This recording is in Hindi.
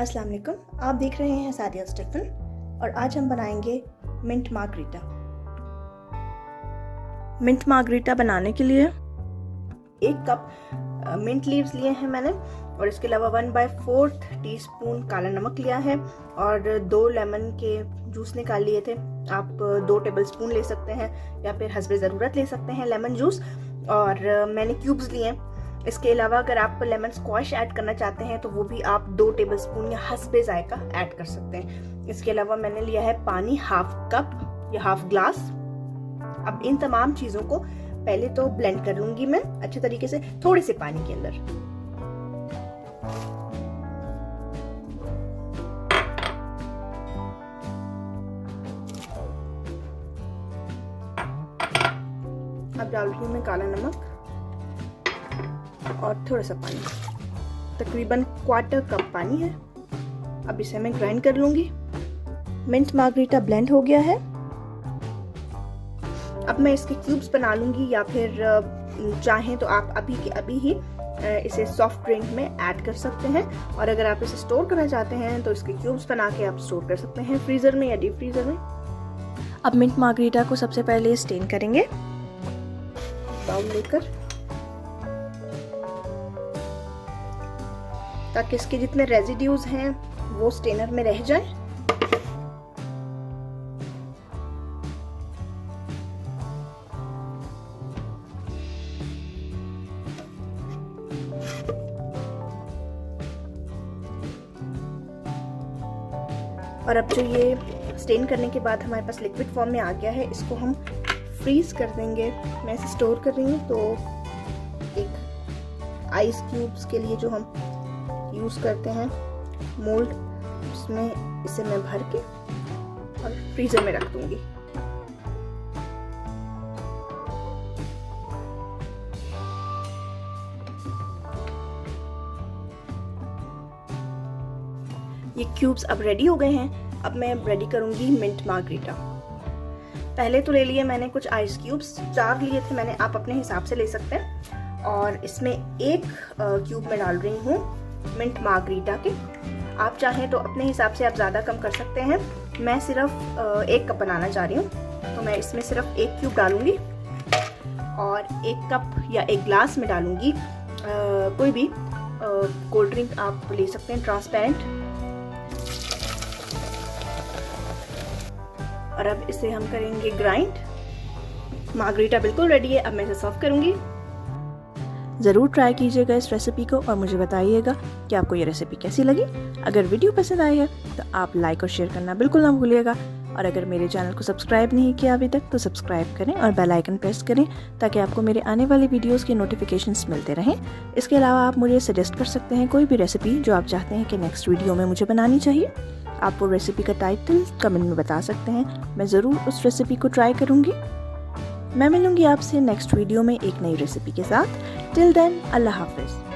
अस्सलाम वालेकुम, आप देख रहे हैं सादिया स्टीफन और आज हम बनाएंगे मिंट मार्गरीटा। मिंट मार्गरीटा बनाने के लिए 1 कप मिंट लीव्स लिए हैं मैंने और इसके अलावा 1/4 टीस्पून काला नमक लिया है और 2 लेमन के जूस निकाल लिए थे। आप 2 टेबलस्पून ले सकते हैं या फिर हस्बे ज़रूरत ले सकते हैं लेमन जूस, और मैंने क्यूब्स लिए हैं। इसके अलावा अगर आप लेमन स्क्वाश ऐड करना चाहते हैं तो वो भी आप 2 टेबलस्पून या हस्बे जायका ऐड कर सकते हैं। इसके अलावा मैंने लिया है पानी 1/2 कप या 1/2 ग्लास। अब इन तमाम चीज़ों को पहले तो ब्लेंड कर लूंगी मैं अच्छे तरीके से थोड़े से पानी के अंदर। अब डाल रही हूँ मैं काला नमक और थोड़ा सा पानी, तकरीबन 1/4 कप पानी है। अब इसे मैं ग्राइंड कर लूंगी। मिंट मार्गरीटा ब्लेंड हो गया है। अब मैं इसके क्यूब्स बना लूंगी, या फिर चाहें तो आप अभी के अभी ही इसे सॉफ्ट ड्रिंक में ऐड कर सकते हैं, और अगर आप इसे स्टोर करना चाहते हैं तो इसके क्यूब्स बना के आप स्टोर कर सकते हैं फ्रीजर में या डीप फ्रीजर में। अब मिंट मार्गरीटा को सबसे पहले स्टेन करेंगे बाउल लेकर, ताकि इसके जितने रेजिड्यूज हैं वो स्टेनर में रह जाए। और अब जो ये स्टेन करने के बाद हमारे पास लिक्विड फॉर्म में आ गया है, इसको हम फ्रीज कर देंगे। मैं इसे स्टोर कर रही हूँ, तो एक आइस क्यूब्स के लिए जो हम यूज़ करते हैं मोल्ड, उसमें इसे मैं भर के और फ्रीजर में रख दूंगी। ये क्यूब्स अब रेडी हो गए हैं। अब मैं रेडी करूंगी मिंट मार्गरीटा। पहले तो ले लिए मैंने कुछ आइस क्यूब्स, 4 लिए थे मैंने, आप अपने हिसाब से ले सकते हैं। और इसमें 1 क्यूब में डाल रही हूँ मिंट मार्गरीटा के। आप चाहें तो अपने हिसाब से आप ज़्यादा कम कर सकते हैं। मैं सिर्फ 1 कप बनाना चाह रही हूँ, तो मैं इसमें सिर्फ 1 क्यूब डालूंगी और 1 कप या 1 ग्लास में डालूंगी कोई भी कोल्ड ड्रिंक आप ले सकते हैं ट्रांसपेरेंट। और अब इसे हम करेंगे ग्राइंड। मार्गरीटा बिल्कुल रेडी है। अब मैं इसे सर्व करूंगी। ज़रूर ट्राई कीजिएगा इस रेसिपी को और मुझे बताइएगा कि आपको ये रेसिपी कैसी लगी। अगर वीडियो पसंद आई है तो आप लाइक और शेयर करना बिल्कुल ना भूलिएगा, और अगर मेरे चैनल को सब्सक्राइब नहीं किया अभी तक तो सब्सक्राइब करें और बेल आइकन प्रेस करें, ताकि आपको मेरे आने वाले वीडियोस के नोटिफिकेशंस मिलते रहें। इसके अलावा आप मुझे सजेस्ट कर सकते हैं कोई भी रेसिपी जो आप चाहते हैं कि नेक्स्ट वीडियो में मुझे बनानी चाहिए। आप वो रेसिपी का टाइटल कमेंट में बता सकते हैं, मैं ज़रूर उस रेसिपी को ट्राई करूँगी। मैं मिलूँगी आपसे नेक्स्ट वीडियो में एक नई रेसिपी के साथ। टिल देन, अल्लाह हाफिज़।